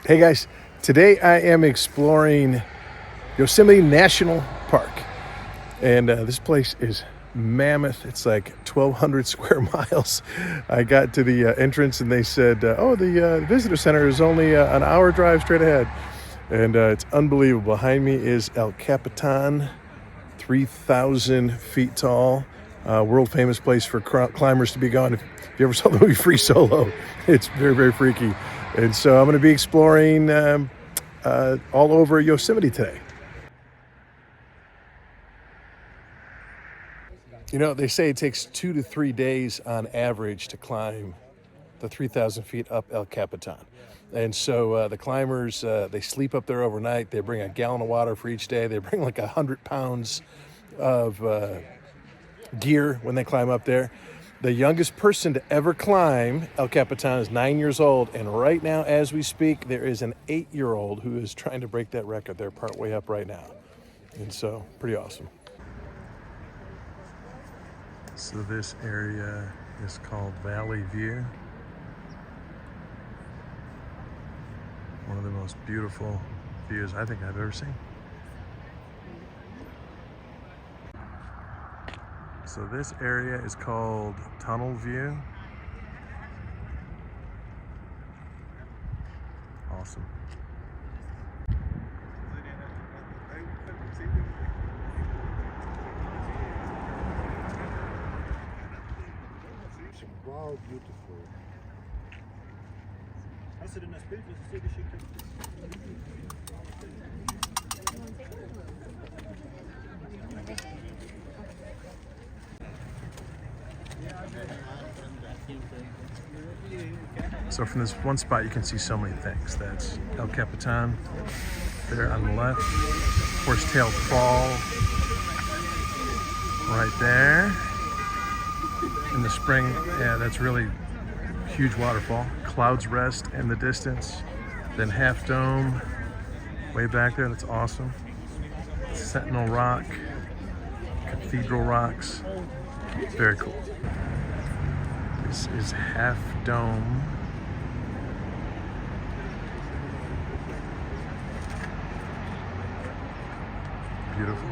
Hey guys, today I am exploring Yosemite National Park, and this place is mammoth. It's like 1,200 square miles. I got to the entrance and they said, oh, the visitor center is only an hour drive straight ahead. And it's unbelievable. Behind me is El Capitan, 3,000 feet tall, world famous place for climbers to be going. If you ever saw the movie Free Solo, it's very, very freaky. And so I'm going to be exploring all over Yosemite today. You know, they say it takes 2 to 3 days on average to climb the 3,000 feet up El Capitan. And so the climbers, they sleep up there overnight. They bring a gallon of water for each day. They bring like 100 pounds of gear when they climb up there. The youngest person to ever climb El Capitan is 9 years old. And right now, as we speak, there is an 8-year-old who is trying to break that record. They're partway up right now. And so, pretty awesome. So this area is called Valley View. One of the most beautiful views I think I've ever seen. So this area is called Tunnel View. Awesome. Wow, beautiful. Hast du denn das Bild, was ich dir geschickt habe? So from this one spot you can see so many things. That's El Capitan there on the left. Horsetail Fall right there. In the spring, yeah, that's really huge waterfall. Clouds Rest in the distance. Then Half Dome way back there, that's awesome. Sentinel Rock, Cathedral Rocks, very cool. This is Half Dome. Beautiful.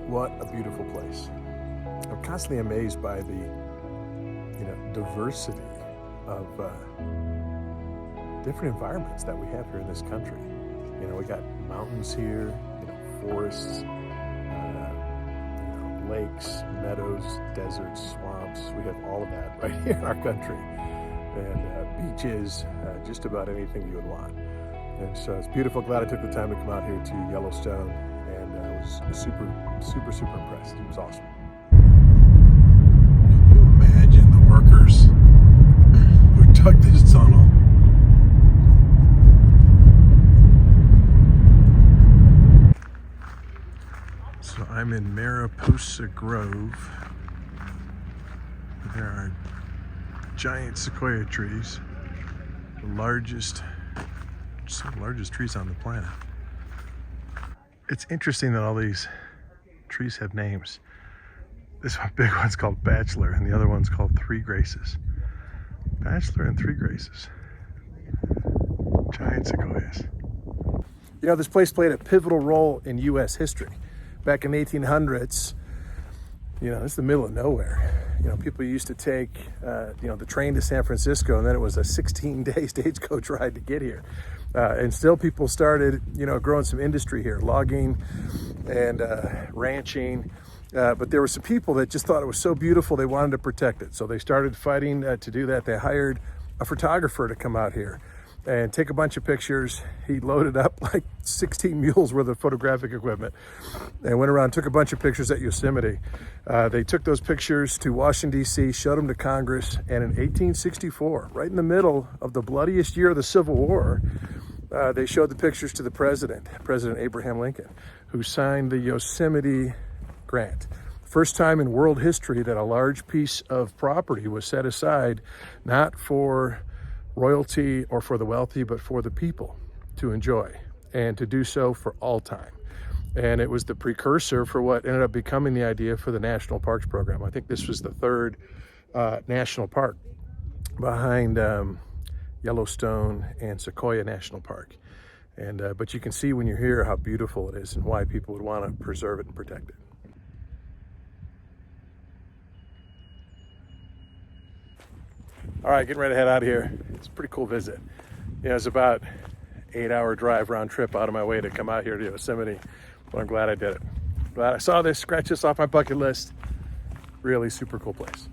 What a beautiful place. I'm constantly amazed by the, diversity of different environments that we have here in this country. We got mountains here, forests, lakes, meadows, deserts, swamps. We have all of that right here in our country. And beaches, just about anything you would want. And so it's beautiful. Glad I took the time to come out here to Yellowstone. I was super, super, super impressed. It was awesome. Can you imagine the workers who dug this tunnel? So I'm in Mariposa Grove. There are giant sequoia trees, the largest trees on the planet. It's interesting that all these trees have names. This one, big one's called Bachelor, and the other one's called Three Graces. Bachelor and Three Graces. Giant sequoias. This place played a pivotal role in U.S. history. Back in the 1800s, it's the middle of nowhere. people used to take, the train to San Francisco, and then it was a 16-day stagecoach ride to get here. And still people started, growing some industry here, logging and ranching. But there were some people that just thought it was so beautiful, they wanted to protect it. So they started fighting to do that. They hired a photographer to come out here and take a bunch of pictures. He loaded up like 16 mules worth of photographic equipment and went around, took a bunch of pictures at Yosemite. They took those pictures to Washington, D.C., showed them to Congress, and in 1864, right in the middle of the bloodiest year of the Civil War, they showed the pictures to the President Abraham Lincoln, who signed the Yosemite grant. First time in world history that a large piece of property was set aside, not for royalty or for the wealthy, but for the people to enjoy, and to do so for all time. And it was the precursor for what ended up becoming the idea for the National Parks program. I think this was the third national park behind Yellowstone and Sequoia National Park. And but you can see when you're here how beautiful it is and why people would want to preserve it and protect it. All right, getting ready to head out of here. It's a pretty cool visit. It's about 8-hour drive round trip out of my way to come out here to Yosemite, but I'm glad I did it. Glad I saw this, scratch this off my bucket list. Really super cool place.